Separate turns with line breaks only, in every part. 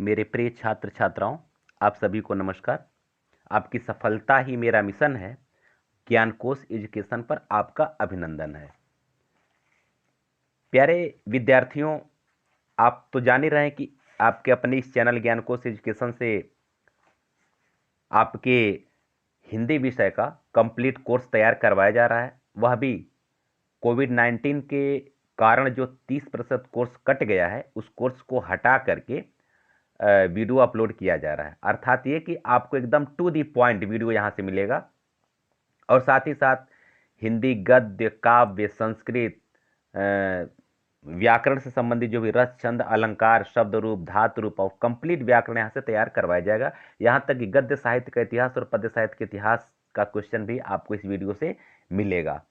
मेरे प्रिय छात्र छात्राओं, आप सभी को नमस्कार। आपकी सफलता ही मेरा मिशन है। ज्ञानकोश एजुकेशन पर आपका अभिनंदन है। प्यारे विद्यार्थियों, आप तो जान ही रहे हैं कि आपके अपने इस चैनल ज्ञानकोश एजुकेशन से आपके हिंदी विषय का कंप्लीट कोर्स तैयार करवाया जा रहा है। वह भी कोविड-19 के कारण जो 30% कोर्स कट गया है, उस कोर्स को हटा करके वीडियो अपलोड किया जा रहा है। अर्थात ये कि आपको एकदम टू दी पॉइंट वीडियो यहाँ से मिलेगा और साथ ही साथ हिंदी गद्य, काव्य, संस्कृत, व्याकरण से संबंधित जो भी रस, छंद, अलंकार, शब्द रूप, धातु रूप और कंप्लीट व्याकरण यहाँ से तैयार करवाया जाएगा। यहाँ तक कि गद्य साहित्य का इतिहास और पद्य साहित्य के इतिहास का क्वेश्चन भी आपको इस वीडियो से मिलेगा।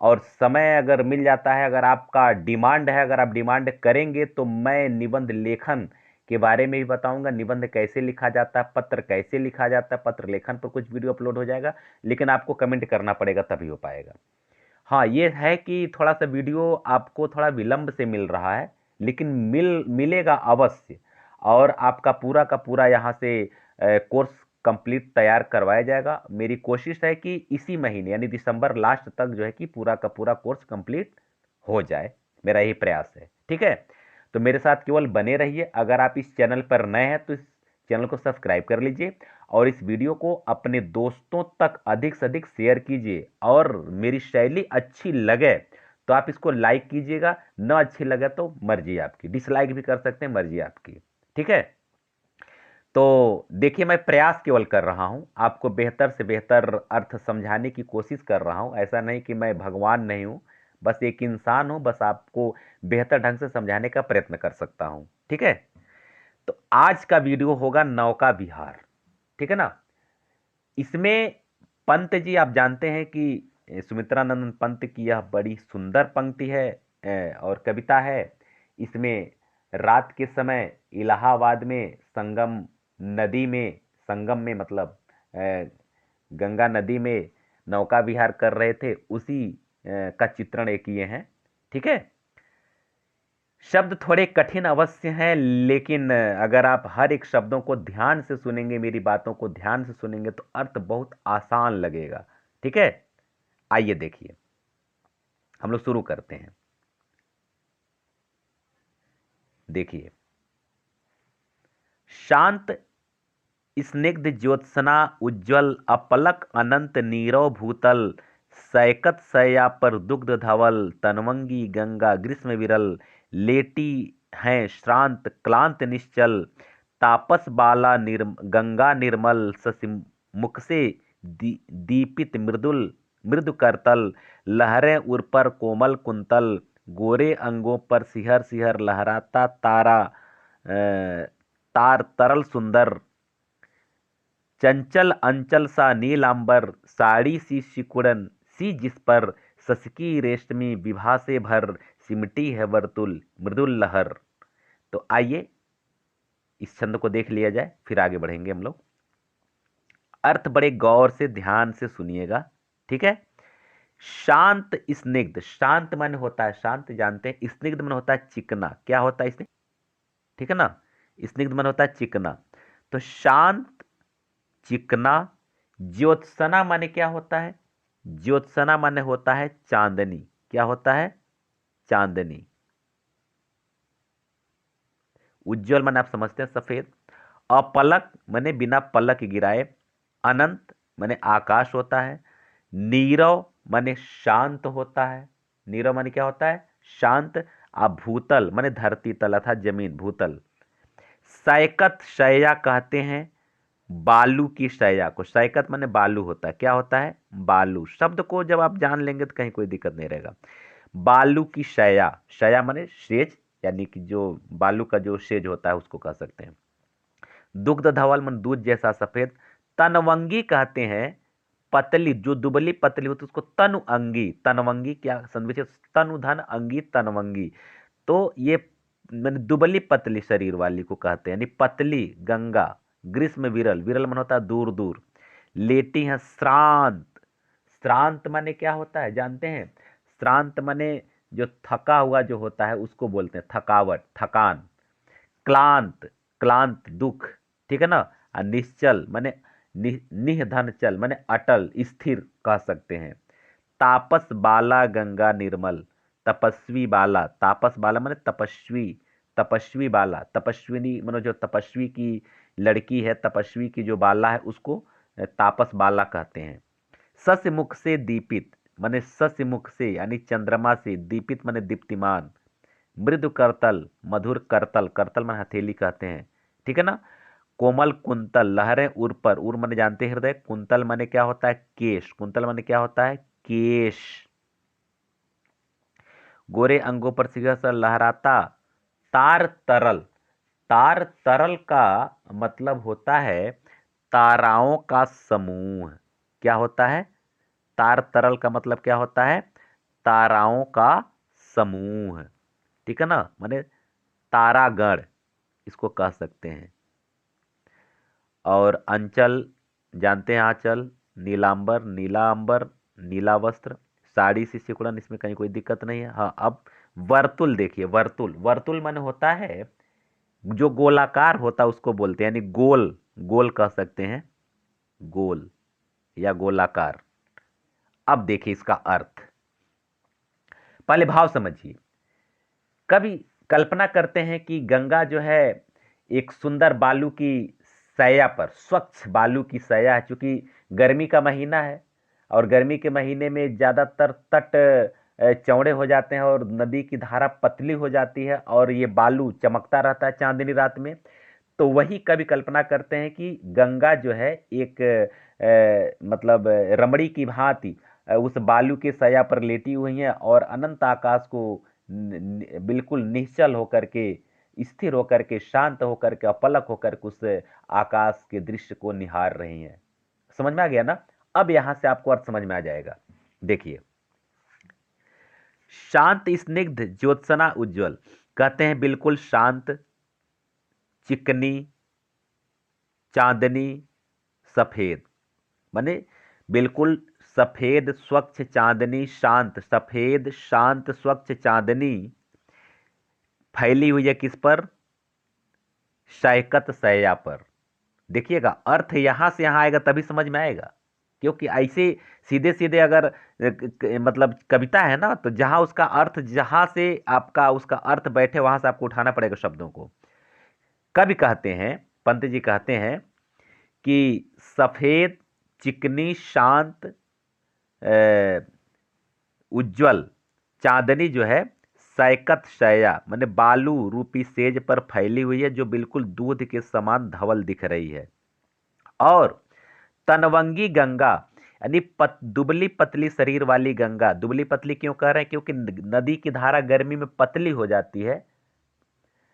और समय अगर मिल जाता है, अगर आपका डिमांड है, अगर आप डिमांड करेंगे तो मैं निबंध लेखन के बारे में भी बताऊंगा। निबंध कैसे लिखा जाता है, पत्र कैसे लिखा जाता है, पत्र लेखन पर कुछ वीडियो अपलोड हो जाएगा, लेकिन आपको कमेंट करना पड़ेगा तभी हो पाएगा। हाँ, ये है कि थोड़ा सा वीडियो आपको थोड़ा विलंब से मिल रहा है, लेकिन मिलेगा अवश्य। और आपका पूरा का पूरा यहाँ से कोर्स कंप्लीट तैयार करवाया जाएगा। मेरी कोशिश है कि इसी महीने यानी दिसंबर लास्ट तक जो है कि पूरा का पूरा कोर्स कंप्लीट हो जाए। मेरा यही प्रयास है, ठीक है। तो मेरे साथ केवल बने रहिए। अगर आप इस चैनल पर नए हैं तो इस चैनल को सब्सक्राइब कर लीजिए और इस वीडियो को अपने दोस्तों तक अधिक से अधिक शेयर कीजिए। और मेरी शैली अच्छी लगे तो आप इसको लाइक कीजिएगा, न अच्छी लगे तो मर्जी आपकी, डिसलाइक भी कर सकते हैं, मर्जी आपकी, ठीक है। तो देखिए, मैं प्रयास केवल कर रहा हूं, आपको बेहतर से बेहतर अर्थ समझाने की कोशिश कर रहा हूं। ऐसा नहीं कि मैं भगवान नहीं हूं, बस एक इंसान हूं, बस आपको बेहतर ढंग से समझाने का प्रयत्न कर सकता हूं, ठीक है। तो आज का वीडियो होगा नौका विहार, ठीक है ना। इसमें पंत जी, आप जानते हैं कि सुमित्रानंद पंत की यह बड़ी सुंदर पंक्ति है और कविता है। इसमें रात के समय इलाहाबाद में संगम नदी में, संगम में मतलब गंगा नदी में नौका विहार कर रहे थे, उसी का चित्रण ये किए हैं, ठीक है। शब्द थोड़े कठिन अवश्य हैं, लेकिन अगर आप हर एक शब्दों को ध्यान से सुनेंगे, मेरी बातों को ध्यान से सुनेंगे तो अर्थ बहुत आसान लगेगा, ठीक है। आइए देखिए, हम लोग शुरू करते हैं। देखिए, शांत स्निग्ध ज्योत्सना उज्ज्वल अपलक अनंत नीरव भूतल सैकत सया पर दुग्ध धवल तनवंगी गंगा ग्रीष्म विरल लेटी हैं श्रांत क्लांत निश्चल तापस बाला गंगा निर्मल शशि मुख से दीपित मृदुल मृदु करतल लहरें उर पर कोमल कुंतल गोरे अंगों पर सिहर सिहर लहराता तारा तार तरल सुंदर चंचल अंचल सा नीलांबर साड़ी सी सिकुड़न सी जिस पर ससकी रेशमी विभा से भर सिमटी है वर्तुल मृदुल लहर। तो आइए इस छंद को देख लिया जाए, फिर आगे बढ़ेंगे हम लोग। अर्थ बड़े गौर से ध्यान से सुनिएगा, ठीक है। शांत स्निग्ध, शांत मन होता है शांत, जानते हैं। स्निग्ध मन होता है चिकना, क्या होता है इसमें, ठीक है ना। स्निग्ध मन होता है चिकना, तो शांत चिकना। ज्योत्सना माने क्या होता है, ज्योत्सना माने होता है चांदनी, क्या होता है, चांदनी। उज्जवल माने आप समझते हैं सफेद। अपलक माने बिना पलक गिराए। अनंत माने आकाश होता है। नीरव माने शांत होता है, नीरव माने क्या होता है, शांत। भूतल माने धरती तल अर्थात जमीन, भूतल। सैकत शैया कहते हैं बालू की शैया को, सैकत माने बालू होता है, क्या होता है, बालू। शब्द को जब आप जान लेंगे तो कहीं कोई दिक्कत नहीं रहेगा। बालू की शैया, शैया माने सेज, यानी कि जो बालू का जो सेज होता है उसको कह सकते हैं। दुग्ध धवल मन दूध जैसा सफेद। तनवंगी कहते हैं पतली, जो दुबली पतली होती है उसको तनु अंगी, तनवंगी क्या संविच, तनु धन अंगी तनवंगी। तो ये मैंने दुबली पतली शरीर वाली को कहते हैं, यानी पतली गंगा। ग्रीष्म विरल, विरल मन होता है दूर दूर। लेटी है श्रांत, श्रांत माने क्या होता है जानते हैं, श्रांत माने जो थका हुआ जो होता है उसको बोलते हैं, थकावट, थकान। क्लांत क्लांत दुख, ठीक है ना। और निश्चल माने निधन चल माने अटल स्थिर कह सकते हैं। तापस बाला गंगा निर्मल, तपस्वी बाला, तापस बाला माने तपस्वी, तपस्वी बाला, तपस्विनी मानो जो तपस्वी की लड़की है, तपस्वी की जो बाला है उसको तापस बाला कहते हैं। सस्य मुख से दीपित माने सस्य मुख से यानी चंद्रमा से, दीपित माने दीप्तिमान। मृदु करतल, मधुर करतल, करतल माने हथेली कहते हैं, ठीक है ना। कोमल कुंतल, लहरें उर पर, उर माने जानते हैं हृदय, कुंतल माने क्या होता है केश, कुंतल माने क्या होता है केश। गोरे अंगों पर सिंहासन लहराता, तार तरल, तार तरल का मतलब होता है ताराओं का समूह। क्या होता है तार तरल का मतलब क्या होता है ताराओं का समूह, ठीक है ना, माने तारागण इसको कह सकते हैं। और अंचल जानते हैं आंचल, नीलांबर, नीला अंबर, नीला वस्त्र, साड़ी से सिकुड़न, इसमें कहीं कोई दिक्कत नहीं है। हाँ, अब वर्तुल देखिए, वर्तुल, वर्तुल माने होता है जो गोलाकार होता है उसको बोलते हैं, यानी गोल, गोल कह सकते हैं, गोल या गोलाकार। अब देखिए इसका अर्थ, पहले भाव समझिए। कभी कल्पना करते हैं कि गंगा जो है एक सुंदर बालू की सैया पर, स्वच्छ बालू की सैया है, चूंकि गर्मी का महीना है और गर्मी के महीने में ज़्यादातर तट चौड़े हो जाते हैं और नदी की धारा पतली हो जाती है और ये बालू चमकता रहता है चांदनी रात में। तो वही कभी कल्पना करते हैं कि गंगा जो है एक मतलब रमणी की भांति उस बालू के सया पर लेटी हुई है और अनंत आकाश को बिल्कुल निश्चल होकर के, स्थिर होकर के, शांत होकर के, अपलक होकर के उस आकाश के दृश्य को निहार रही हैं। समझ में आ गया ना। अब यहां से आपको अर्थ समझ में आ जाएगा। देखिए, शांत स्निग्ध ज्योत्सना उज्जवल, कहते हैं बिल्कुल शांत, चिकनी, चांदनी, सफेद, माने बिल्कुल सफेद स्वच्छ चांदनी, शांत, सफेद शांत स्वच्छ चांदनी फैली हुई है किस पर, शैकत सैया पर। देखिएगा अर्थ यहां से यहां आएगा तभी समझ में आएगा, क्योंकि ऐसे सीधे सीधे अगर मतलब कविता है ना, तो जहां उसका अर्थ, जहां से आपका उसका अर्थ बैठे वहां से आपको उठाना पड़ेगा शब्दों को। कवि कहते हैं, पंत जी कहते हैं कि सफेद चिकनी शांत उज्जवल चांदनी जो है सैकत शैया माने बालू रूपी सेज पर फैली हुई है, जो बिल्कुल दूध के समान धवल दिख रही है। और तनवंगी गंगा यानी दुबली पतली शरीर वाली गंगा, दुबली पतली क्यों कह रहे हैं, क्योंकि नदी की धारा गर्मी में पतली हो जाती है,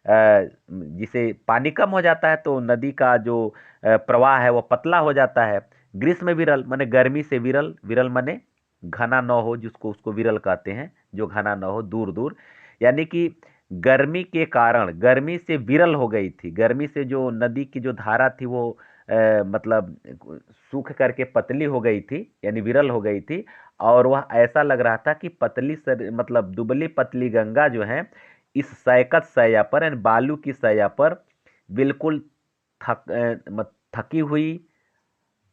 जिसे पानी कम हो जाता है तो नदी का जो प्रवाह है वो पतला हो जाता है। ग्रीष्म विरल माने गर्मी से विरल, विरल माने घना न हो, जिसको उसको विरल कहते हैं, जो घना न हो, दूर दूर, यानी कि गर्मी के कारण गर्मी से विरल हो गई थी, गर्मी से जो नदी की जो धारा थी वो मतलब सूख करके पतली हो गई थी, यानी विरल हो गई थी। और वह ऐसा लग रहा था कि पतली मतलब दुबली पतली गंगा जो है इस सैकत सैया पर यानी बालू की सैया पर बिल्कुल थकी हुई,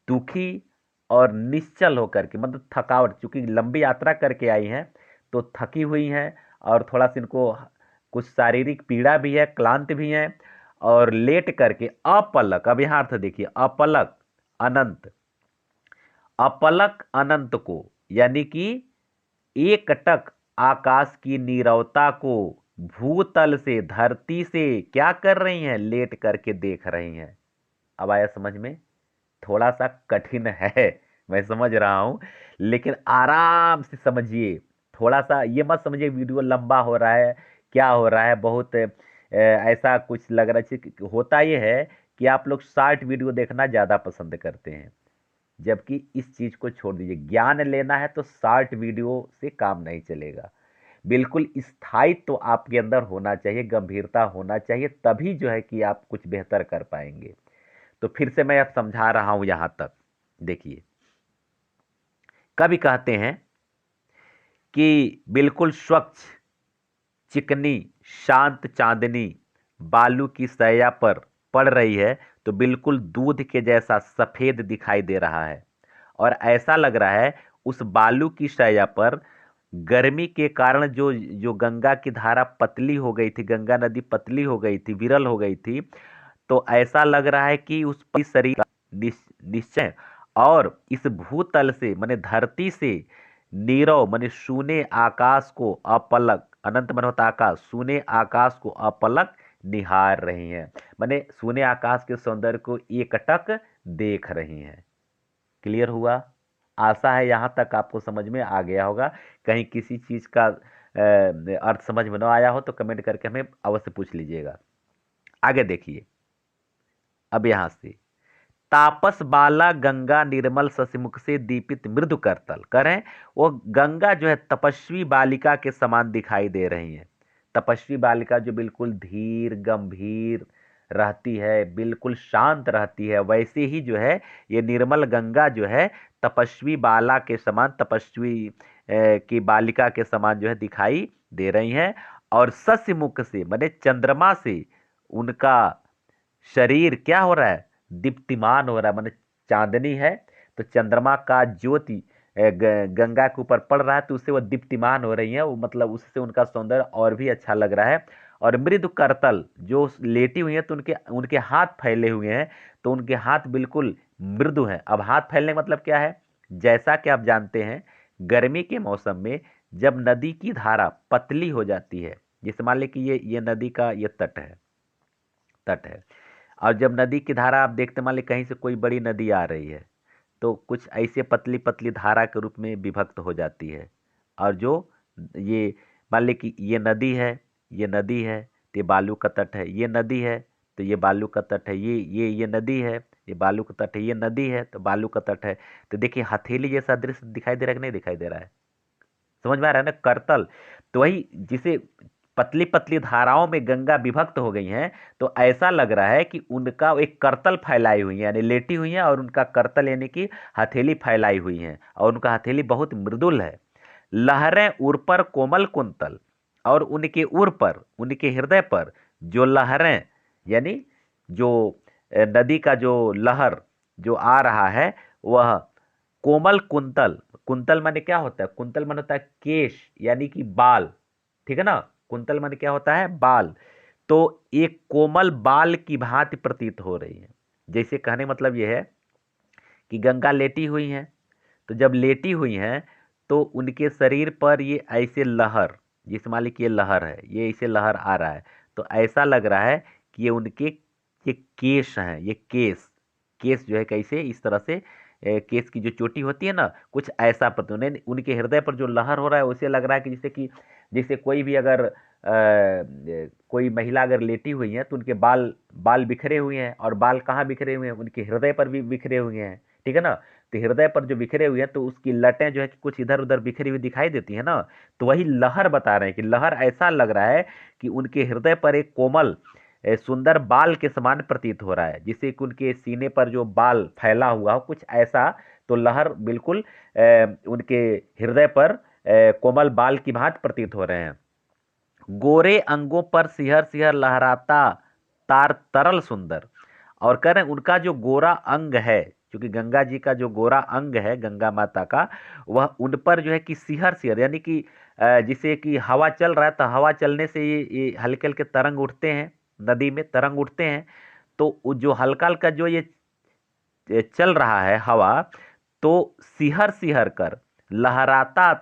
दुखी और निश्चल होकर के, मतलब थकावट, चूंकि लंबी यात्रा करके आई हैं तो थकी हुई हैं और थोड़ा सा इनको कुछ शारीरिक पीड़ा भी है, क्लांत भी हैं, और लेट करके अपलक, अब यहां अर्थ देखिए, अपलक अनंत, अपलक अनंत को यानी कि एकटक आकाश की नीरवता को भूतल से, धरती से क्या कर रही हैं, लेट करके देख रही हैं। अब आया समझ में। थोड़ा सा कठिन है, मैं समझ रहा हूं, लेकिन आराम से समझिए। थोड़ा सा ये मत समझिए वीडियो लंबा हो रहा है, क्या हो रहा है, बहुत ऐसा कुछ लग रहा है। होता ये है कि आप लोग शॉर्ट वीडियो देखना ज़्यादा पसंद करते हैं, जबकि इस चीज़ को छोड़ दीजिए। ज्ञान लेना है तो शॉर्ट वीडियो से काम नहीं चलेगा। बिल्कुल स्थायित्व तो आपके अंदर होना चाहिए, गंभीरता होना चाहिए, तभी जो है कि आप कुछ बेहतर कर पाएंगे। तो फिर से मैं अब समझा रहा हूं यहां तक। देखिए, कवि कहते हैं कि बिल्कुल स्वच्छ चिकनी शांत चांदनी बालू की सैया पर पड़ रही है तो बिल्कुल दूध के जैसा सफेद दिखाई दे रहा है। और ऐसा लग रहा है उस बालू की शैया पर गर्मी के कारण जो जो गंगा की धारा पतली हो गई थी, गंगा नदी पतली हो गई थी, विरल हो गई थी, तो ऐसा लग रहा है कि उस पर शरीर का निश्चय और इस भूतल से माने धरती से नीरव माने शून्य आकाश को अपलक, अनंत मन होता आकाश, शून्य आकाश को अपलक निहार रही हैं, माने शून्य आकाश के सौंदर्य को एकटक देख रही हैं। क्लियर हुआ? आशा है यहां तक आपको समझ में आ गया होगा। कहीं किसी चीज का अर्थ समझ में न आया हो तो कमेंट करके हमें अवश्य पूछ लीजिएगा। आगे देखिए, अब यहां से तापस बाला गंगा निर्मल शशिमुख से दीपित मृदु करतल करें, वो गंगा जो है तपस्वी बालिका के समान दिखाई दे रही है। तपस्वी बालिका जो बिल्कुल धीर गंभीर रहती है, बिल्कुल शांत रहती है, वैसे ही जो है ये निर्मल गंगा जो है तपस्वी बाला के समान, तपस्वी की बालिका के समान जो है दिखाई दे रही हैं। और शशिमुख से माने चंद्रमा से उनका शरीर क्या हो रहा है, दीप्तिमान हो रहा है, माने चांदनी है तो चंद्रमा का ज्योति गंगा के ऊपर पड़ रहा है तो उससे वो दीप्तिमान हो रही है, वो मतलब उससे उनका सौंदर्य और भी अच्छा लग रहा है। और मृदु करतल जो लेटी हुई है तो उनके उनके हाथ फैले हुए हैं, तो उनके हाथ बिल्कुल मृदु हैं। अब हाथ फैलने का मतलब क्या है, जैसा कि आप जानते हैं गर्मी के मौसम में जब नदी की धारा पतली हो जाती है, जैसे मान लें कि ये नदी का ये तट है, और जब नदी की धारा आप देखते मान ली कहीं से कोई बड़ी नदी आ रही है तो कुछ ऐसे पतली पतली धारा के रूप में विभक्त हो जाती है। और जो ये मान ली कि ये नदी है तो ये बालू का तट है, ये नदी है तो ये बालू का तट है, ये नदी है, ये बालू का तट है, ये नदी है तो बालू का तट है। तो देखिए हथेली जैसा दृश्य दिखाई दे रहा है कि नहीं दिखाई दे रहा है? समझ में आ रहा है ना? करतल तो वही जिसे पतली पतली धाराओं में गंगा विभक्त हो गई हैं, तो ऐसा लग रहा है कि उनका एक करतल फैलाई हुई है, यानी लेटी हुई है और उनका करतल यानी कि हथेली फैलाई हुई है और उनका हथेली बहुत मृदुल है। लहरें उर पर कोमल कुंतल, और उनके उर पर उनके हृदय पर जो लहरें यानी जो नदी का जो लहर जो आ रहा है वह कोमल कुंतल, कुंतल माने क्या होता है, कुंतल माने होता है केश यानी कि बाल, ठीक है ना? कुंतल माने क्या होता है, बाल। तो एक कोमल बाल की भांति प्रतीत हो रही है। जैसे कहने का मतलब यह है कि गंगा लेटी हुई हैं, तो जब लेटी हुई हैं तो उनके शरीर पर ये ऐसे लहर, जिस मान ली कि ये लहर है, ये ऐसे लहर आ रहा है, तो ऐसा लग रहा है कि ये उनके ये केश हैं, ये केश केश जो है कैसे इस तरह से केश की जो चोटी होती है ना, कुछ ऐसा प्रतीत उन्हें उनके हृदय पर जो लहर हो रहा है उसे लग रहा है कि जैसे कोई भी अगर कोई महिला अगर लेटी हुई है तो उनके बाल बाल बिखरे हुए हैं, और बाल कहाँ बिखरे हुए हैं, उनके हृदय पर भी बिखरे हुए हैं, ठीक है ना? तो हृदय पर जो बिखरे हुए हैं तो उसकी लटें जो है कि कुछ इधर उधर बिखरी हुई दिखाई देती है ना, तो वही लहर बता रहे हैं कि लहर ऐसा लग रहा है कि उनके हृदय पर एक कोमल सुंदर बाल के समान प्रतीत हो रहा है, जिससे कि उनके सीने पर जो बाल फैला हुआ हो कुछ ऐसा, तो लहर बिल्कुल उनके हृदय पर कोमल बाल की भांति प्रतीत हो रहे हैं। गोरे अंगों पर सिहर सिहर लहराता तार तरल सुंदर, और कह रहे हैं उनका जो गोरा अंग है, क्योंकि गंगा जी का जो गोरा अंग है गंगा माता का, वह उन पर जो है कि सिहर सिहर यानी कि जिसे कि हवा चल रहा है तो हवा चलने से ये हल्के हल्के तरंग उठते हैं, नदी में तरंग उठते हैं, तो जो हल्का हल्का जो ये चल रहा है हवा, तो सिहर सिहर कर लहराता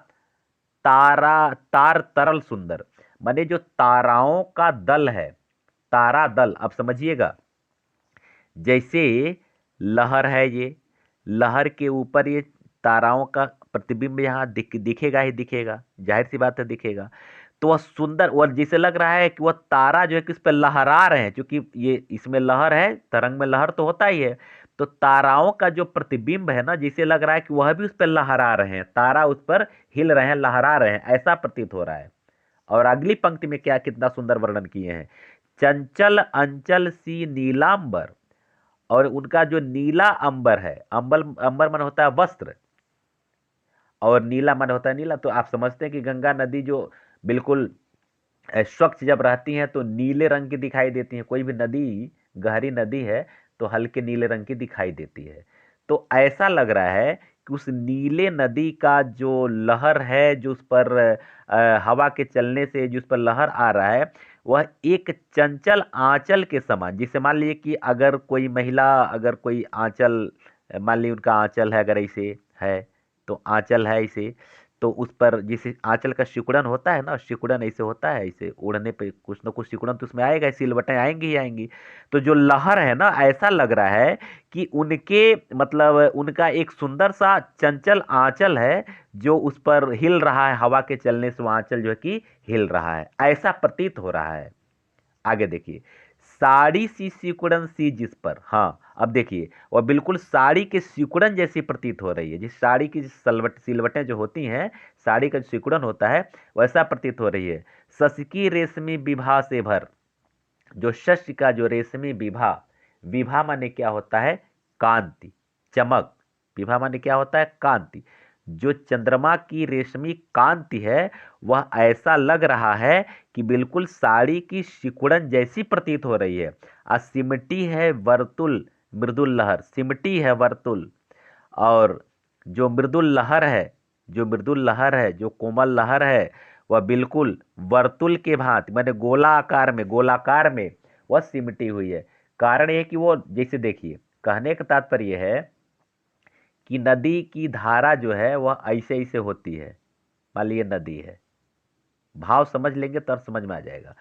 तारा तार तरल सुंदर, माने जो ताराओं का दल है, तारा दल, अब समझिएगा जैसे लहर है, ये लहर के ऊपर ये ताराओं का प्रतिबिंब यहाँ दिखेगा ही दिखेगा, जाहिर सी बात है दिखेगा। तो वह सुंदर और जैसे लग रहा है कि वह तारा जो है कि उस पर लहरा रहे हैं, क्योंकि ये इसमें लहर है, तरंग में लहर तो होता ही है, तो ताराओं का जो प्रतिबिंब है ना, जिसे लग रहा है कि वह भी उस पर लहरा रहे हैं, तारा उस पर हिल रहे हैं, लहरा रहे हैं, ऐसा प्रतीत हो रहा है। और अगली पंक्ति में क्या कितना सुंदर वर्णन किए हैं, चंचल अंचल सी नीलांबर, और उनका जो नीला अंबर है, अंबर अंबर मन होता है वस्त्र और नीला मन होता है नीला, तो आप समझते हैं कि गंगा नदी जो बिल्कुल स्वच्छ जब रहती हैं तो नीले रंग की दिखाई देती हैं। कोई भी नदी गहरी नदी है तो हल्के नीले रंग की दिखाई देती है। तो ऐसा लग रहा है कि उस नीले नदी का जो लहर है, जो उस पर हवा के चलने से जो उस पर लहर आ रहा है, वह एक चंचल आंचल के समान, जिसे मान लीजिए कि अगर कोई महिला, अगर कोई आंचल, मान लीजिए उनका आंचल है, अगर ऐसे है तो आंचल है इसे, तो उस पर जैसे आंचल का सिकुड़न होता है ना, सिकुड़न ऐसे होता है, ऐसे उड़ने पे कुछ ना कुछ सिकुड़न तो उसमें आएगा, सिलवटें आएंगी ही आएंगी। तो जो लहर है ना, ऐसा लग रहा है कि उनके मतलब उनका एक सुंदर सा चंचल आंचल है जो उस पर हिल रहा है, हवा के चलने से वो आंचल जो है कि हिल रहा है, ऐसा प्रतीत हो रहा है। आगे देखिए, साड़ी सी सिकुड़न सी जिस पर, हाँ अब देखिए, वह बिल्कुल साड़ी के सिकुड़न जैसी प्रतीत हो रही है। जिस साड़ी की सलवट सिलवटें जो होती हैं, साड़ी का जो सिकुड़न होता है वैसा प्रतीत हो रही है। शशिकी रेशमी विभा से भर, जो शस्य का जो रेशमी विभा, विभा माने क्या होता है, कांति, चमक। विभा माने क्या होता है, कांति। जो चंद्रमा की रेशमी कांति है, वह ऐसा लग रहा है कि बिल्कुल साड़ी की सिकुड़न जैसी प्रतीत हो रही है। सिमटी है वर्तुल मृदुल लहर, सिमटी है वर्तुल, और जो मृदुल लहर है, जो मृदुल लहर है, जो कोमल लहर है, वह बिल्कुल वर्तुल के भांति, माने गोलाकार में, गोलाकार में वह सिमटी हुई है। कारण यह कि वो, जैसे देखिए, कहने का तात्पर्य है कि नदी की धारा जो है वह ऐसे ऐसे होती है। मान लीजिए नदी है, भाव समझ लेंगे तो समझ में आ जाएगा।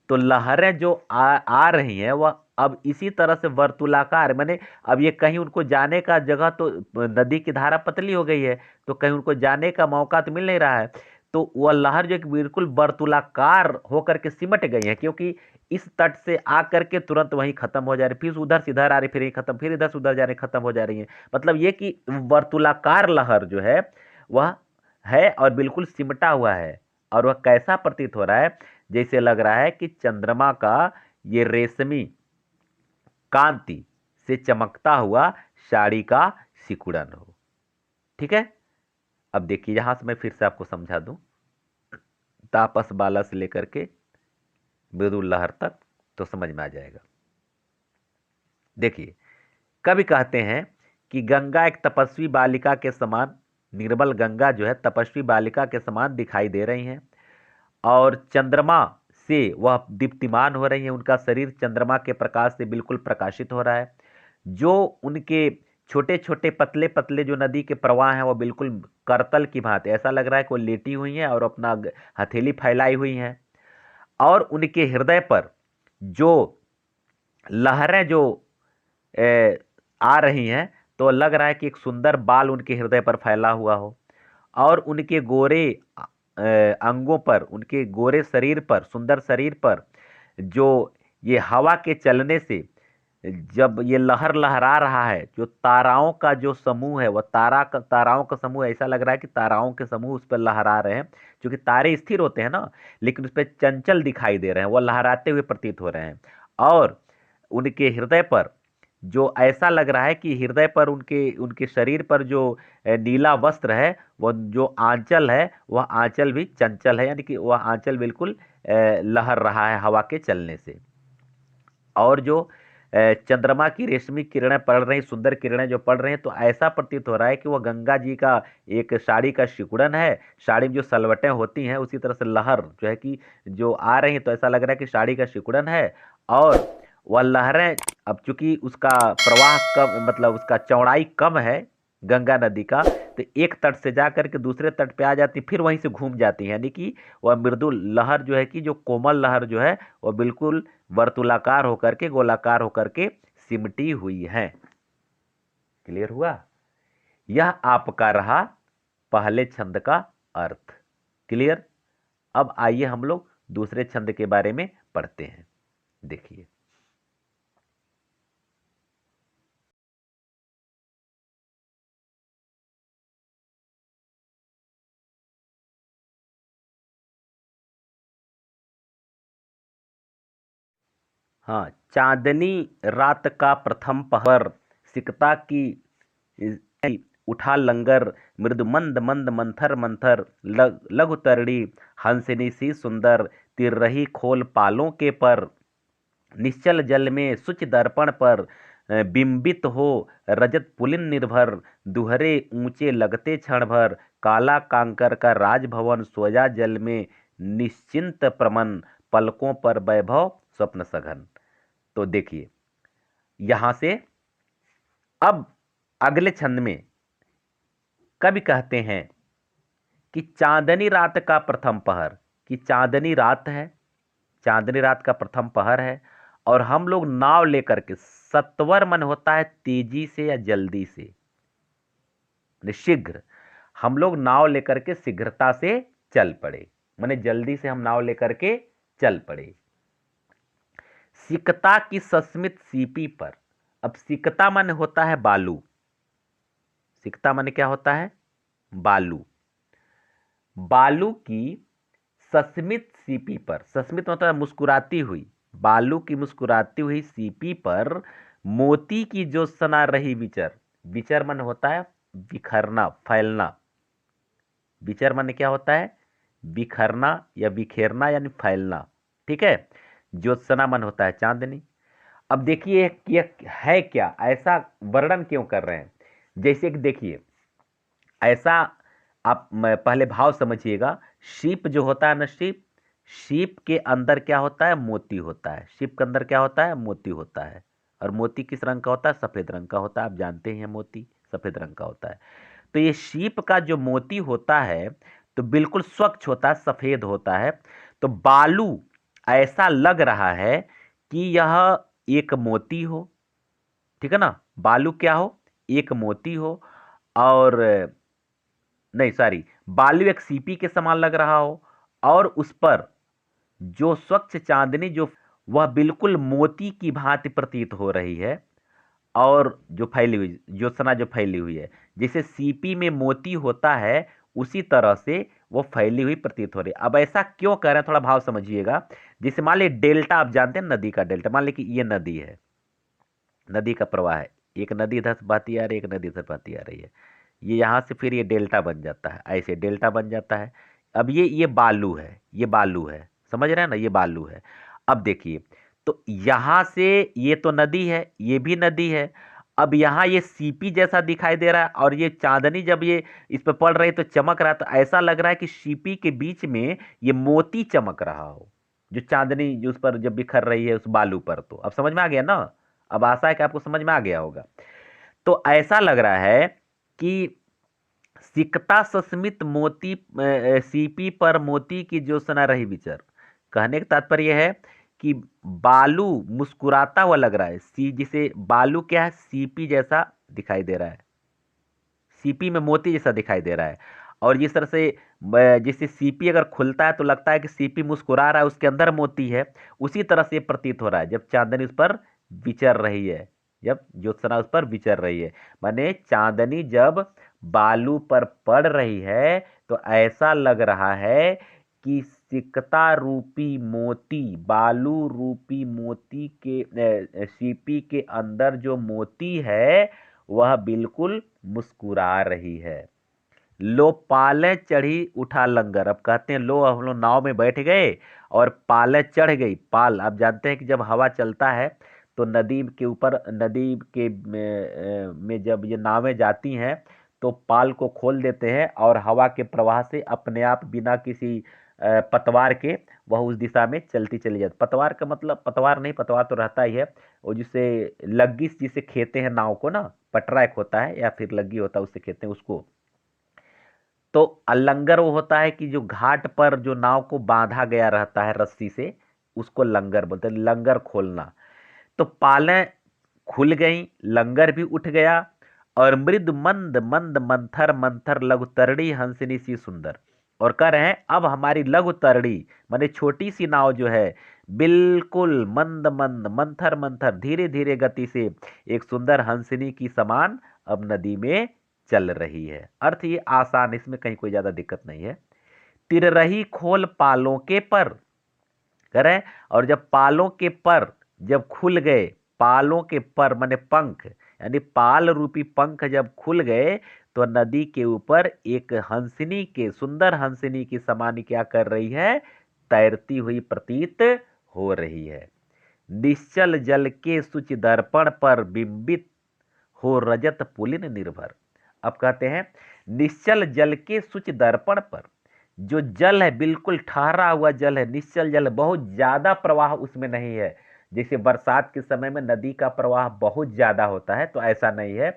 तो लहरें जो आ रही हैं वह अब इसी तरह से वर्तुलाकार, माने अब ये कहीं उनको जाने का जगह, तो नदी की धारा पतली हो गई है तो कहीं उनको जाने का मौका तो मिल नहीं रहा है। तो वह लहर जो कि बिल्कुल वर्तुलाकार होकर के सिमट गई है, क्योंकि इस तट से आकर के तुरंत वहीं खत्म हो जा रही, फिर उधर से इधर आ रही, फिर यहीं खत्म, फिर इधर से उधर जा रही, खत्म हो जा रही है। मतलब ये कि वर्तुलाकार लहर जो है वह है और बिल्कुल सिमटा हुआ है। और वह कैसा प्रतीत हो रहा है, जैसे लग रहा है कि चंद्रमा का ये रेशमी कांति से चमकता हुआ साड़ी का सिकुड़न हो। ठीक है, अब देखिए यहां से मैं फिर से आपको समझा दूं, तापस बाला से लेकर के मृदुल लहर तक, तो समझ में आ जाएगा। देखिए, कवि कहते हैं कि गंगा एक तपस्वी बालिका के समान, निर्मल गंगा जो है तपस्वी बालिका के समान दिखाई दे रही हैं, और चंद्रमा से वह दीप्तिमान हो रही है, उनका शरीर चंद्रमा के प्रकाश से बिल्कुल प्रकाशित हो रहा है। जो उनके छोटे छोटे पतले पतले जो नदी के प्रवाह हैं, वो बिल्कुल करतल की भांति, ऐसा लग रहा है कि वो लेटी हुई हैं और अपना हथेली फैलाई हुई हैं। और उनके हृदय पर जो लहरें जो आ रही हैं, तो लग रहा है कि एक सुंदर बाल उनके हृदय पर फैला हुआ हो, और उनके गोरे अंगों पर, उनके गोरे शरीर पर, सुंदर शरीर पर जो ये हवा के चलने से जब ये लहर लहरा रहा है, जो ताराओं का जो समूह है, वह ताराओं का समूह, ऐसा लग रहा है कि ताराओं के समूह उस पर लहरा रहे हैं। क्योंकि तारे स्थिर होते हैं ना, लेकिन उस पर चंचल दिखाई दे रहे हैं, वह लहराते हुए प्रतीत हो रहे हैं। और उनके हृदय पर जो ऐसा लग रहा है कि हृदय पर, उनके उनके शरीर पर जो नीला वस्त्र है, वह जो आंचल है, वह आंचल भी चंचल है, यानी कि वह आंचल बिल्कुल लहर रहा है हवा के चलने से। और जो चंद्रमा की रेशमी किरणें पड़ रही, सुंदर किरणें जो पड़ रही हैं, तो ऐसा प्रतीत हो रहा है कि वह गंगा जी का एक साड़ी का सिकुड़न है। साड़ी में जो सलवटें होती हैं उसी तरह से लहर जो है कि जो आ रही है, तो ऐसा लग रहा है कि साड़ी का सिकुड़न है। और वह लहरें, अब चूंकि उसका प्रवाह कम, मतलब उसका चौड़ाई कम है गंगा नदी का, तो एक तट से जा करके दूसरे तट पे आ जाती, फिर वहीं से घूम जाती है, यानी कि वह मृदुल लहर जो है कि जो कोमल लहर जो है, वह बिल्कुल वर्तुलाकार होकर के, गोलाकार होकर के सिमटी हुई है। क्लियर हुआ? यह आपका रहा पहले छंद का अर्थ। क्लियर? अब आइए हम लोग दूसरे छंद के बारे में पढ़ते हैं। देखिए, हाँ, चांदनी रात का प्रथम पहर, सिकता की उठा लंगर, मृदु मंद मंद मंथर मंथर, लघु तरड़ी, हंसिनी सी सुंदर, तिर रही खोल पालों के पर, निश्चल जल में शुचि दर्पण पर बिंबित हो रजत पुलिन निर्भर, दुहरे ऊंचे लगते क्षण भर, काला कांकर का राजभवन सोजा जल में निश्चिंत प्रमन, पलकों पर वैभव स्वप्न सघन। तो देखिए यहां से अब अगले छंद में कवि कहते हैं कि चांदनी रात का प्रथम पहर, कि चांदनी रात है, चांदनी रात का प्रथम पहर है और हम लोग नाव लेकर के, सत्वर मन होता है तेजी से या जल्दी से, शीघ्र, हम लोग नाव लेकर के शीघ्रता से चल पड़े, माने जल्दी से हम नाव लेकर के चल पड़े। सिकता की सस्मित सीपी पर, अब सिकता मन होता है बालू, सिकता मन क्या होता है, बालू, बालू की सस्मित सीपी पर, सस्मित मतलब मुस्कुराती हुई, बालू की मुस्कुराती हुई सीपी पर मोती की ज्योत्सना रही विचर, विचर मन होता है बिखरना, फैलना, विचर मन क्या होता है, बिखरना या बिखेरना यानी फैलना, ठीक है। ज्योत्सना मन होता है चांदनी। अब देखिए ये है क्या, ऐसा वर्णन क्यों कर रहे हैं, जैसे कि देखिए ऐसा, आप पहले भाव समझिएगा, शीप जो होता है ना, शीप, शीप के अंदर क्या होता है, मोती होता है, शीप के अंदर क्या होता है, मोती होता है, और मोती किस रंग का होता है, सफेद रंग का होता है, आप जानते हैं मोती सफेद रंग का होता है। तो ये शीप का जो मोती होता है तो बिल्कुल स्वच्छ होता है, सफेद होता है। तो बालू ऐसा लग रहा है कि यह एक मोती हो, ठीक है ना, बालू क्या हो, एक मोती हो, और नहीं सॉरी, बालू एक सीपी के समान लग रहा हो, और उस पर जो स्वच्छ चांदनी जो वह बिल्कुल मोती की भांति प्रतीत हो रही है, और जो फैली हुई ज्योत्सना जो फैली हुई है, जैसे सीपी में मोती होता है उसी तरह से वो फैली हुई प्रतीत हो रही है। अब ऐसा क्यों कर रहे हैं, थोड़ा भाव समझिएगा। जैसे मान लीजिए डेल्टा, आप जानते हैं नदी का डेल्टा, मान लीजिए कि ये नदी है, नदी का प्रवाह है, एक नदी इधर से बहती आ रही है, एक नदी इधर बहती आ रही है, ये यहाँ से फिर ये डेल्टा बन जाता है, ऐसे डेल्टा बन जाता है। अब ये बालू है, ये बालू है, समझ रहे हैं ना, ये बालू है। अब देखिए, तो यहाँ से ये तो नदी है, ये भी नदी है, अब यहाँ ये सीपी जैसा दिखाई दे रहा है, और ये चांदनी जब ये इस पर पड़ रही है तो चमक रहा है, तो ऐसा लग रहा है कि सीपी के बीच में ये मोती चमक रहा हो, जो चांदनी जो उस पर जब बिखर रही है उस बालू पर। तो अब समझ में आ गया ना, अब आशा है कि आपको समझ में आ गया होगा। तो ऐसा लग रहा है कि सिकता सस्मित मोती सीपी पर मोती की ज्योत्सना रही विचर, कहने का तात्पर्य है कि बालू मुस्कुराता हुआ लग रहा है, सी जिसे बालू क्या है, सीपी जैसा दिखाई दे रहा है, सीपी में मोती जैसा दिखाई दे रहा है। और जिस तरह से जिससे सीपी अगर खुलता है तो लगता है कि सीपी मुस्कुरा रहा है, उसके अंदर मोती है, उसी तरह से प्रतीत हो रहा है जब चांदनी उस पर विचर रही है, जब ज्योत्सना उस पर विचर रही है, माने चांदनी जब बालू पर पड़ रही है तो ऐसा लग रहा है कि सिकता रूपी मोती, बालू रूपी मोती के सीपी के अंदर जो मोती है वह बिल्कुल मुस्कुरा रही है। लो पाले चढ़ी उठा लंगर, अब कहते हैं लो हम लोग नाव में बैठ गए और पाले चढ़ गई, पाल आप जानते हैं कि जब हवा चलता है तो नदी के ऊपर, नदी के में जब ये नावें जाती हैं तो पाल को खोल देते हैं और हवा के प्रवाह से अपने आप बिना किसी पतवार के वह उस दिशा में चलती चली जाती। पतवार का मतलब, पतवार नहीं, पतवार तो रहता ही है, वो जिसे लग्गी जिसे खेते हैं नाव को ना, पटरा एक होता है या फिर लग्गी होता है उससे खेते हैं उसको। तो लंगर वो होता है कि जो घाट पर जो नाव को बांधा गया रहता है रस्सी से, उसको लंगर बोलते हैं, लंगर खोलना। तो पालें खुल गई, लंगर भी उठ गया, और मृद मंद मंद मंथर मंथर लघु तरड़ी हंसनी सी सुंदर, और कह रहे हैं अब हमारी लघु तरड़ी माने छोटी सी नाव जो है बिल्कुल मंद मंद मंथर मंथर धीरे धीरे गति से एक सुंदर हंसनी की समान अब नदी में चल रही है। अर्थ ये आसान, इसमें कहीं कोई ज्यादा दिक्कत नहीं है। तिर रही खोल पालों के पर, करें, और जब पालों के पर जब खुल गए, पालों के पर माने पंख, यानी पाल रूपी पंख जब खुल गए तो नदी के ऊपर एक हंसनी के, सुंदर हंसनी की समान क्या कर रही है, तैरती हुई प्रतीत हो रही है। निश्चल जल के शुचि दर्पण पर बिंबित हो रजत पुलिन निर्भर। अब कहते हैं निश्चल जल के शुचि दर्पण पर, जो जल है बिल्कुल ठहरा हुआ जल है, निश्चल जल, बहुत ज्यादा प्रवाह उसमें नहीं है। जैसे बरसात के समय में नदी का प्रवाह बहुत ज्यादा होता है, तो ऐसा नहीं है।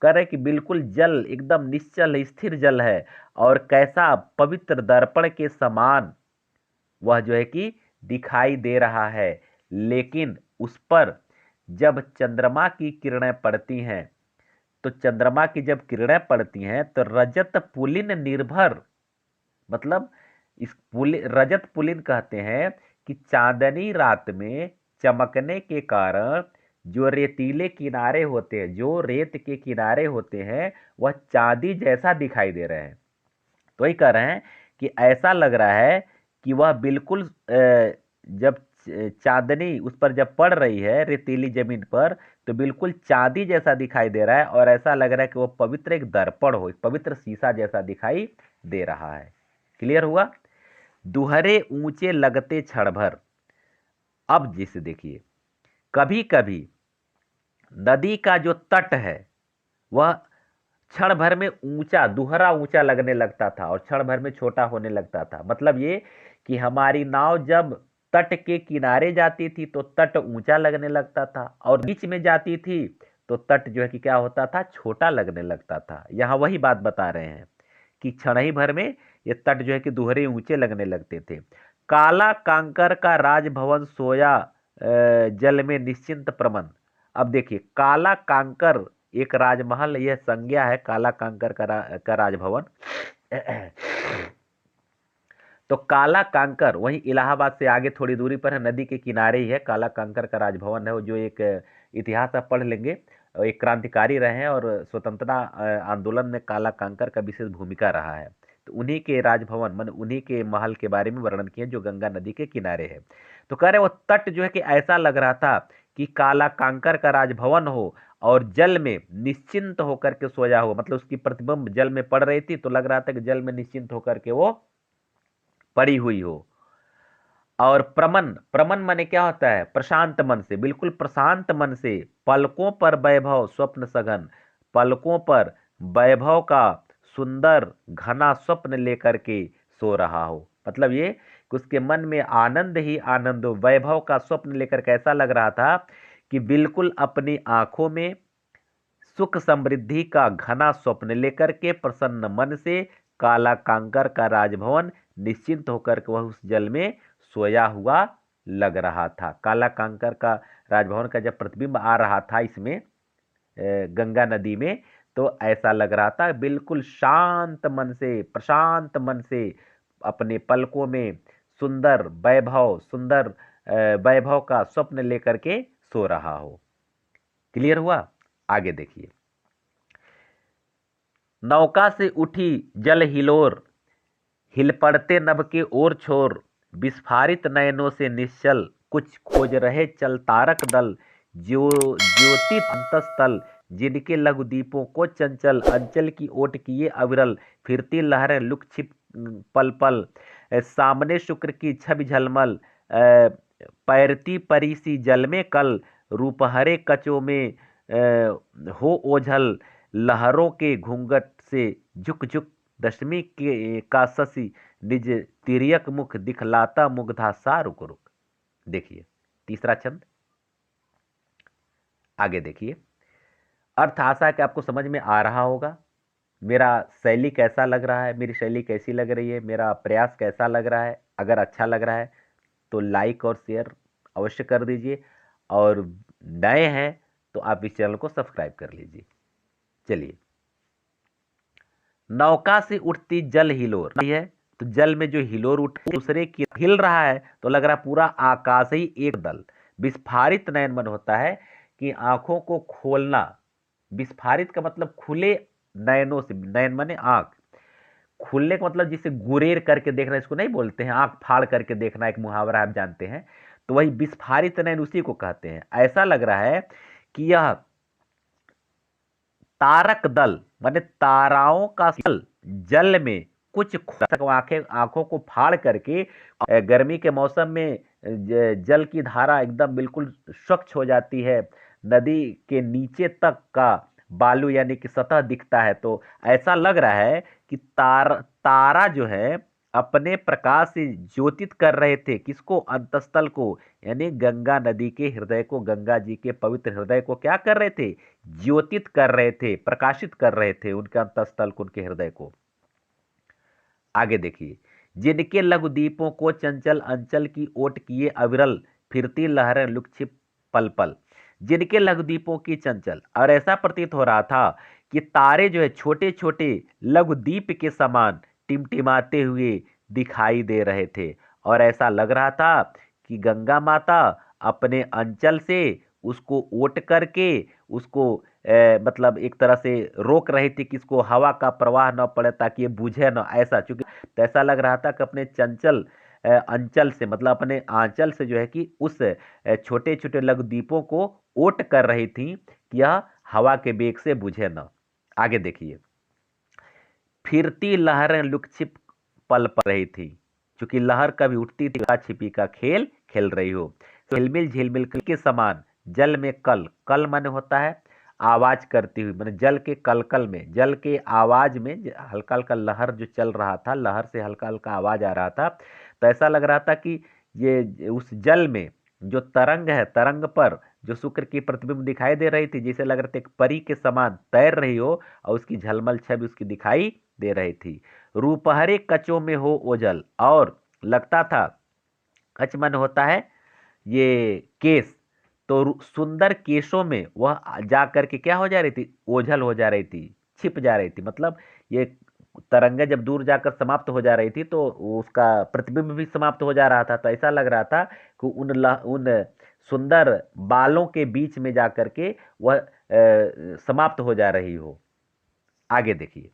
कह रहे कि बिल्कुल जल एकदम निश्चल स्थिर जल है, और कैसा पवित्र दर्पण के समान वह जो है कि दिखाई दे रहा है। लेकिन उस पर जब चंद्रमा की किरणें पड़ती हैं, तो चंद्रमा की जब किरणें पड़ती हैं तो रजत पुलिन निर्भर, मतलब इस रजत पुलिन कहते हैं कि चांदनी रात में चमकने के कारण जो रेतीले किनारे होते हैं, जो रेत के किनारे होते हैं, वह चांदी जैसा दिखाई दे रहे हैं। तो वही कह रहे हैं कि ऐसा लग रहा है कि वह बिल्कुल जब चांदनी उस पर जब पड़ रही है रेतीली जमीन पर, तो बिल्कुल चांदी जैसा दिखाई दे रहा है, और ऐसा लग रहा है कि वो पवित्र एक दर्पण हो, एक पवित्र शीशा जैसा दिखाई दे रहा है। क्लियर हुआ? दुहरे ऊंचे लगते क्षण भर। अब जिसे देखिए, कभी कभी नदी का जो तट है वह क्षण भर में ऊंचा, दुहरा ऊंचा लगने लगता था और क्षण भर में छोटा होने लगता था। मतलब ये कि हमारी नाव जब तट के किनारे जाती थी तो तट ऊंचा लगने लगता था, और बीच में जाती थी तो तट जो है कि क्या होता था, छोटा लगने लगता था। यहाँ वही बात बता रहे हैं कि क्षण ही भर में ये तट जो है कि दुहरे ऊंचे लगने लगते थे। काला कांकर का राजभवन सोया जल में निश्चिंत प्रमन। अब देखिए, काला कांकर एक राजमहल, यह संज्ञा है काला कांकर का राजभवन। तो काला कांकर वहीं इलाहाबाद से आगे थोड़ी दूरी पर है, नदी के किनारे ही है। काला कांकर का राजभवन है, वो जो एक इतिहास आप पढ़ लेंगे, एक क्रांतिकारी रहे हैं और स्वतंत्रता आंदोलन में काला कांकर का विशेष भूमिका रहा है। तो उन्हीं के राजभवन, मान उन्हीं के महल के बारे में वर्णन किया जो गंगा नदी के किनारे है। तो कह रहे वो तट जो है कि ऐसा लग रहा था कि काला कांकर का राजभवन हो और जल में निश्चिंत होकर के सोया हो, मतलब उसकी प्रतिबिंब जल में पड़ रही थी तो लग रहा था कि जल में निश्चिंत होकर के वो पड़ी हुई हो। और प्रमन, प्रमन माने क्या होता है, प्रशांत मन से, बिल्कुल प्रशांत मन से, पलकों पर वैभव स्वप्न सघन, पलकों पर वैभव का सुंदर घना स्वप्न लेकर के सो रहा हो। मतलब ये कि उसके मन में आनंद ही आनंद हो, वैभव का स्वप्न लेकर कैसा लग रहा था कि बिल्कुल अपनी आंखों में सुख समृद्धि का घना स्वप्न लेकर के प्रसन्न मन से काला कांकर का राजभवन निश्चिंत होकर के वह उस जल में सोया हुआ लग रहा था। काला कांकर का राजभवन का जब प्रतिबिंब आ रहा था इसमें गंगा नदी में, तो ऐसा लग रहा था बिल्कुल शांत मन से, प्रशांत मन से अपने पलकों में सुंदर वैभव, सुंदर वैभव का स्वप्न लेकर के सो रहा हो। क्लियर हुआ? आगे देखिए, नौका से उठी जल हिलोर, हिल पड़ते नभ के ओर छोर, विस्फारित नयनों से निश्चल, कुछ खोज रहे चल तारक दल, ज्योति अंतस्तल, जिनके लघु दीपों को चंचल, अंचल की ओट किए अविरल, फिरती लहरें लुक छिप पल पल, सामने शुक्र की छवि झलमल, पैरती परी सी जल में कल, रूपहरे कचों में हो ओझल, लहरों के घूंघट से झुक झुक, दशमी के का शशि निज तिर्यक मुख दिखलाता मुग्धा सा रुक रुक। देखिए तीसरा छंद, आगे देखिए। अर्थ आशा है कि आपको समझ में आ रहा होगा। मेरा शैली कैसा लग रहा है, मेरी शैली कैसी लग रही है, मेरा प्रयास कैसा लग रहा है। अगर अच्छा लग रहा है तो लाइक और शेयर अवश्य कर दीजिए, और नए हैं तो आप इस चैनल को सब्सक्राइब कर लीजिए। चलिए, नौका से उठती जल हिलोर है, तो जल में जो हिलोर उठ दूसरे की हिल रहा है तो लग रहा है पूरा आकाश ही एक दल। विस्फारित नयन मन होता है कि आंखों को खोलना, विस्फारित का मतलब खुले नयनों से, नयन माने आंख, खुलने का मतलब जिसे गुरेर करके देखना, इसको नहीं बोलते हैं आंख फाड़ करके देखना, एक मुहावरा आप जानते हैं, तो वही विस्फारित नयन उसी को कहते हैं। ऐसा लग रहा है कि यह तारक दल माने ताराओं का दल जल में कुछ आंखें, आंखों को फाड़ करके गर्मी के मौसम में जल की धारा एकदम बिल्कुल स्वच्छ हो जाती है, नदी के नीचे तक का बालू यानी कि सतह दिखता है। तो ऐसा लग रहा है कि तारा जो है अपने प्रकाश से ज्योतित कर रहे थे किसको, अंतस्थल को, यानी गंगा नदी के हृदय को, गंगा जी के पवित्र हृदय को क्या कर रहे थे, ज्योतित कर रहे थे, प्रकाशित कर रहे थे उनके अंतस्थल को, उनके हृदय को। आगे देखिए, जिनके लघुद्वीपों को चंचल अंचल की ओट किए अविरल फिरती लहरें लुक्षिप पल पल। जिनके लघुद्वीपों की चंचल, और ऐसा प्रतीत हो रहा था कि तारे जो है छोटे छोटे लघुद्वीप के समान टिमटिमाते हुए दिखाई दे रहे थे, और ऐसा लग रहा था कि गंगा माता अपने अंचल से उसको ओट करके उसको मतलब एक तरह से रोक रही थी कि इसको हवा का प्रवाह न पड़े ताकि ये बुझे न, ऐसा। चूंकि तो ऐसा लग रहा था कि अपने चंचल अंचल से, मतलब अपने आंचल से जो है कि उस छोटे छोटे लघुद्वीपों को ओट कर रही थी कि यह हवा के बेग से बुझे न। आगे देखिए, फिरती लहरें लुकछिप पल पल रही थी, क्योंकि लहर कभी उठती थी छिपी का खेल खेल रही हो। तो झिलमिल झिलमिल के समान जल में कल, कल माने होता है आवाज करती हुई, माने जल के कलकल में, जल के आवाज में हल्का हल्का लहर जो चल रहा था, लहर से हल्का हल्का आवाज आ रहा था। तो ऐसा लग रहा था कि ये उस जल में जो तरंग है, तरंग पर जो शुक्र की प्रतिबिंब दिखाई दे रही थी, जिसे लग रहा था एक परी के समान तैर रही हो, और उसकी झलमल छवि उसकी दिखाई दे रही थी। रूपहरे कचों में हो ओझल, और लगता था, कच मन होता है ये केस, तो सुंदर केशों में वह जा करके क्या हो जा रही थी, ओझल हो जा रही थी, छिप जा रही थी। मतलब ये तरंगे जब दूर जाकर समाप्त हो जा रही थी तो उसका प्रतिबिंब भी समाप्त हो जा रहा था। तो ऐसा लग रहा था कि उन सुंदर बालों के बीच में जा करके वह समाप्त हो जा रही हो। आगे देखिए,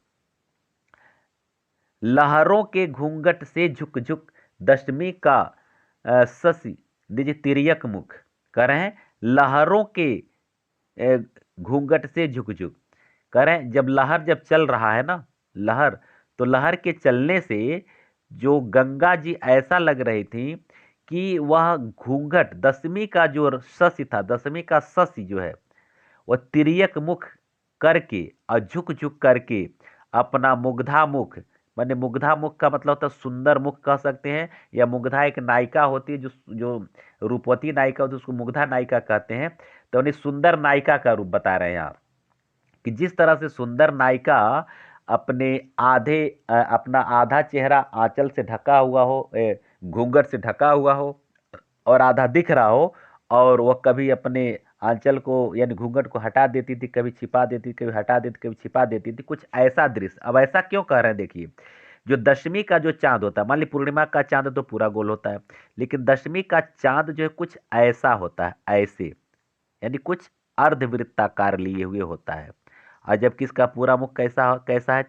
लहरों के घूंघट से झुक झुक दशमी का शशि निज तिर्यक मुख। कह रहे हैं लहरों के घूंघट से झुक झुक, कह रहे हैं जब लहर जब चल रहा है ना, लहर, तो लहर के चलने से जो गंगा जी ऐसा लग रही थी कि वह घूंघट, दशमी का जो शशि था, दशमी का शशि जो है वह तिर्यक मुख करके और झुक झुक करके अपना मुग्धा मुख, माने मुग्धा मुख का मतलब होता है सुंदर मुख कह सकते हैं, या मुग्धा एक नायिका होती है, जो जो रूपवती नायिका होती है उसको मुग्धा नायिका कहते हैं। तो उन्हें सुंदर नायिका का रूप बता रहे हैं यहाँ, कि जिस तरह से सुंदर नायिका अपने अपना आधा चेहरा आंचल से ढका हुआ हो, घूंघट से ढका हुआ हो, और आधा दिख रहा हो, और वह कभी अपने आंचल को यानी घूंघट को हटा देती थी, कभी छिपा देती, कभी हटा देती, कभी छिपा देती थी, कुछ ऐसा दृश्य। अब ऐसा क्यों कह रहे हैं, देखिए, जो दशमी का जो चांद होता है, मान ली पूर्णिमा का चांद तो पूरा गोल होता है, लेकिन दशमी का चांद जो है कुछ ऐसा होता है, ऐसे, यानी कुछ अर्धवृत्ताकार लिए हुए होता है। और जबकि इसका पूरा मुख कैसा कैसा है,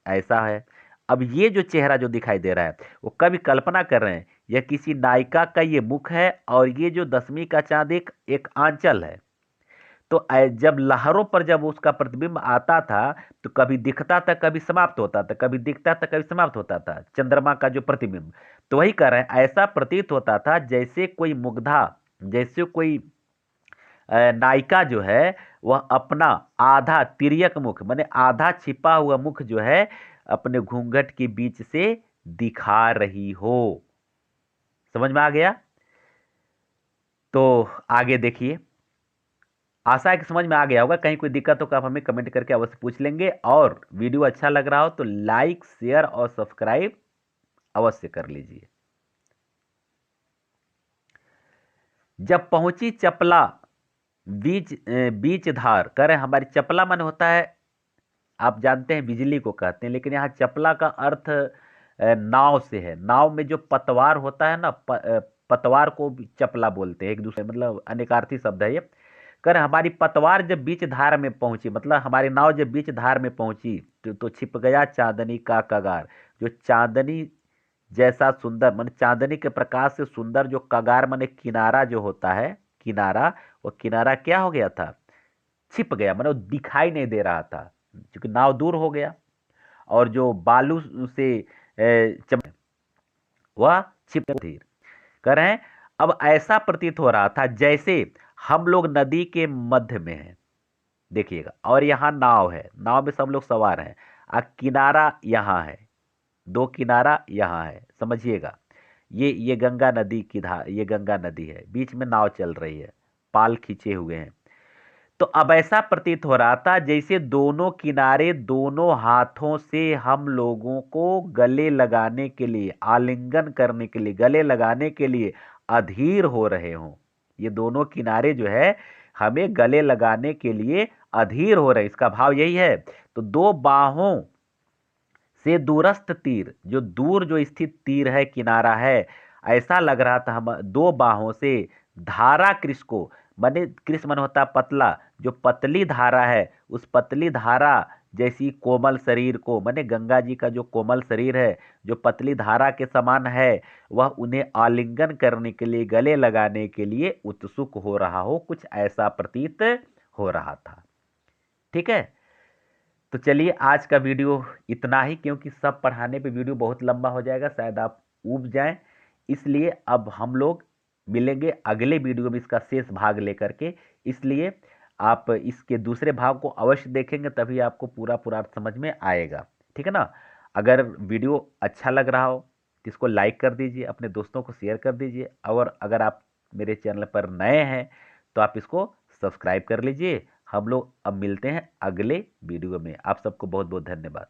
ऐसा है। अब ये जो चेहरा जो दिखाई दे रहा है, वो कभी कल्पना कर रहे हैं यह किसी नायिका का ये मुख है, और ये जो दशमी का चांद एक एक आंचल है। तो जब लहरों पर जब उसका प्रतिबिंब आता था तो कभी दिखता था, कभी समाप्त होता था, कभी दिखता था, कभी समाप्त होता था, चंद्रमा का जो प्रतिबिंब। तो वही कह रहे हैं, ऐसा प्रतीत होता था जैसे कोई मुग्धा, जैसे कोई नायिका जो है वह अपना आधा तिर्यक मुख, माने आधा छिपा हुआ मुख जो है अपने घूंघट के बीच से दिखा रही हो। समझ में आ गया? तो आगे देखिए, आशा है कि समझ में आ गया होगा। कहीं कोई दिक्कत हो तो आप हमें कमेंट करके अवश्य पूछ लेंगे, और वीडियो अच्छा लग रहा हो तो लाइक, शेयर और सब्सक्राइब अवश्य कर लीजिए। जब पहुंची चपला बीच धार, कह रहे हमारी चपला मन होता है, आप जानते हैं बिजली को कहते हैं, लेकिन यहाँ चपला का अर्थ नाव से है। नाव में जो पतवार होता है ना, पतवार को भी चपला बोलते हैं, एक दूसरे, मतलब अनेकार्थी शब्द है ये। कर हमारी पतवार जब बीच धार में पहुंची, मतलब हमारी नाव जब बीच धार में पहुंची, तो छिप गया चांदनी का कगार। जो चांदनी जैसा सुंदर, मान चांदनी के प्रकाश से सुंदर जो कगार, माने किनारा जो होता है, किनारा, वो किनारा क्या हो गया था, छिप गया, मतलब दिखाई नहीं दे रहा था, क्योंकि नाव दूर हो गया। और जो बालू से चम वह छिप धीर, कह रहे हैं अब ऐसा प्रतीत हो रहा था जैसे हम लोग नदी के मध्य में हैं, देखिएगा, और यहाँ नाव है, नाव में सब लोग सवार हैं, किनारा यहाँ है, दो किनारा यहाँ है, समझिएगा। ये गंगा नदी की धार, ये गंगा नदी है, बीच में नाव चल रही है, पाल खींचे हुए हैं। तो अब ऐसा प्रतीत हो रहा था जैसे दोनों किनारे दोनों हाथों से हम लोगों को गले लगाने के लिए, आलिंगन करने के लिए, गले लगाने के लिए अधीर हो रहे हों। ये दोनों किनारे जो है हमें गले लगाने के लिए अधीर हो रहे हैं, इसका भाव यही है। तो दो बाहों से दूरस्थ तीर, जो दूर जो स्थित तीर है, किनारा है, ऐसा लग रहा था हम दो बाहों से धारा कृष को, माने कृष मन होता पतला, जो पतली धारा है उस पतली धारा जैसी कोमल शरीर को, माने गंगा जी का जो कोमल शरीर है जो पतली धारा के समान है, वह उन्हें आलिंगन करने के लिए, गले लगाने के लिए उत्सुक हो रहा हो, कुछ ऐसा प्रतीत हो रहा था। ठीक है, तो चलिए आज का वीडियो इतना ही, क्योंकि सब पढ़ाने पे वीडियो बहुत लंबा हो जाएगा, शायद आप ऊब जाएं, इसलिए अब हम लोग मिलेंगे अगले वीडियो में इसका शेष भाग लेकर के। इसलिए आप इसके दूसरे भाग को अवश्य देखेंगे, तभी आपको पूरा पूरा अर्थ समझ में आएगा। ठीक है ना। अगर वीडियो अच्छा लग रहा हो तो इसको लाइक कर दीजिए, अपने दोस्तों को शेयर कर दीजिए, और अगर आप मेरे चैनल पर नए हैं तो आप इसको सब्सक्राइब कर लीजिए। हम लोग अब मिलते हैं अगले वीडियो में। आप सबको बहुत बहुत धन्यवाद।